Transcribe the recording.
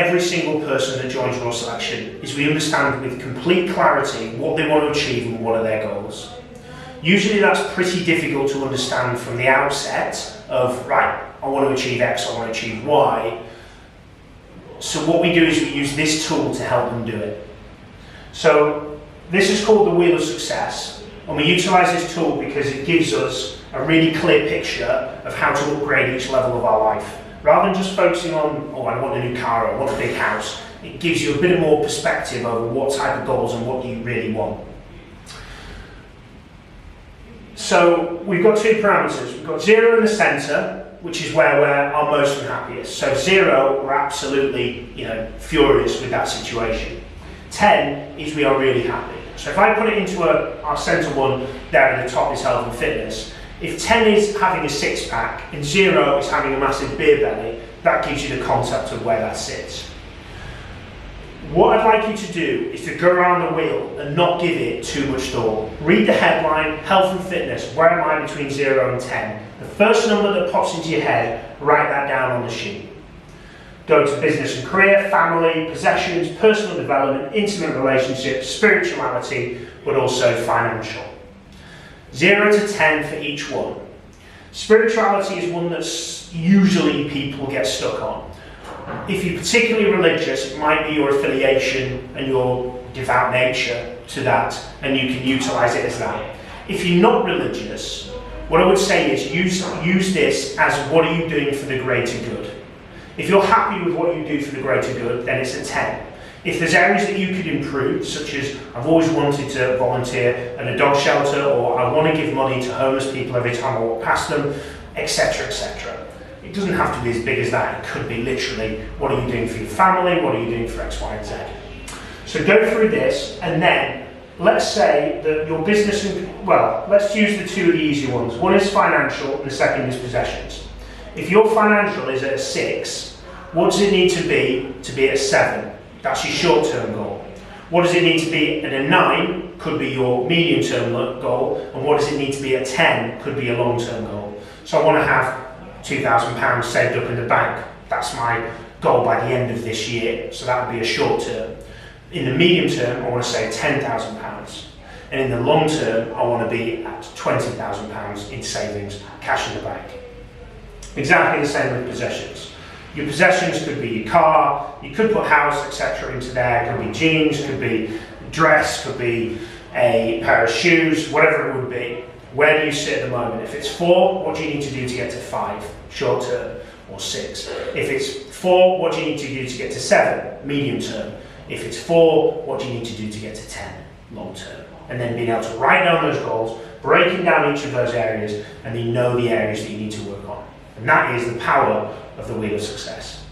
every single person that joins Raw Selection is we understand with complete clarity what they want to achieve and what are their goals. Usually that's pretty difficult to understand from the outset of, right, I want to achieve X, I want to achieve Y. So what we do is we use this tool to help them do it. So this is called the Wheel of Success, and we utilize this tool because it gives us a really clear picture of how to upgrade each level of our life. Rather than just focusing on, oh, I want a new car, or I want a big house, it gives you a bit more perspective over what type of goals and what do you really want. So we've got two parameters. We've got 0 in the centre, which is where we're our most unhappiest. So 0, we're absolutely, furious with that situation. 10 is we are really happy. So if I put it into our centre one there at the top is health and fitness. If 10 is having a six-pack and 0 is having a massive beer belly, that gives you the concept of where that sits. What I'd like you to do is to go around the wheel and not give it too much thought. Read the headline, health and fitness, where am I between 0 and 10? The first number that pops into your head, write that down on the sheet. Go to business and career, family, possessions, personal development, intimate relationships, spirituality, but also financial. 0 to 10 for each one. Spirituality is one that usually people get stuck on. If you're particularly religious, it might be your affiliation and your devout nature to that, and you can utilize it as that. If you're not religious, what I would say is use this as what are you doing for the greater good. If you're happy with what you do for the greater good, then it's a 10. If there's areas that you could improve, such as I've always wanted to volunteer at a dog shelter, or I want to give money to homeless people every time I walk past them, etc., etc. It doesn't have to be as big as that. It could be literally, what are you doing for your family? What are you doing for X, Y, and Z? So go through this, and then let's say that your business, let's use the two of the easy ones. One is financial, and the second is possessions. If your financial is at a 6, what does it need to be at a 7? That's your short-term goal. What does it need to be at a 9? Could be your medium-term goal. And what does it need to be at 10? Could be a long-term goal. So I want to have £2,000 saved up in the bank. That's my goal by the end of this year. So that would be a short term. In the medium term, I want to save £10,000. And in the long term, I want to be at £20,000 in savings, cash in the bank. Exactly the same with possessions. Your possessions could be your car, you could put house, etc. into there, could be jeans, could be dress, could be a pair of shoes, whatever it would be. Where do you sit at the moment? If it's 4, what do you need to do to get to 5, short term, or 6? If it's 4, what do you need to do to get to 7, medium term? If it's 4, what do you need to do to get to 10, long term? And then being able to write down those goals, breaking down each of those areas, and you know the areas that you need to work on. And that is the power of the Wheel of Success.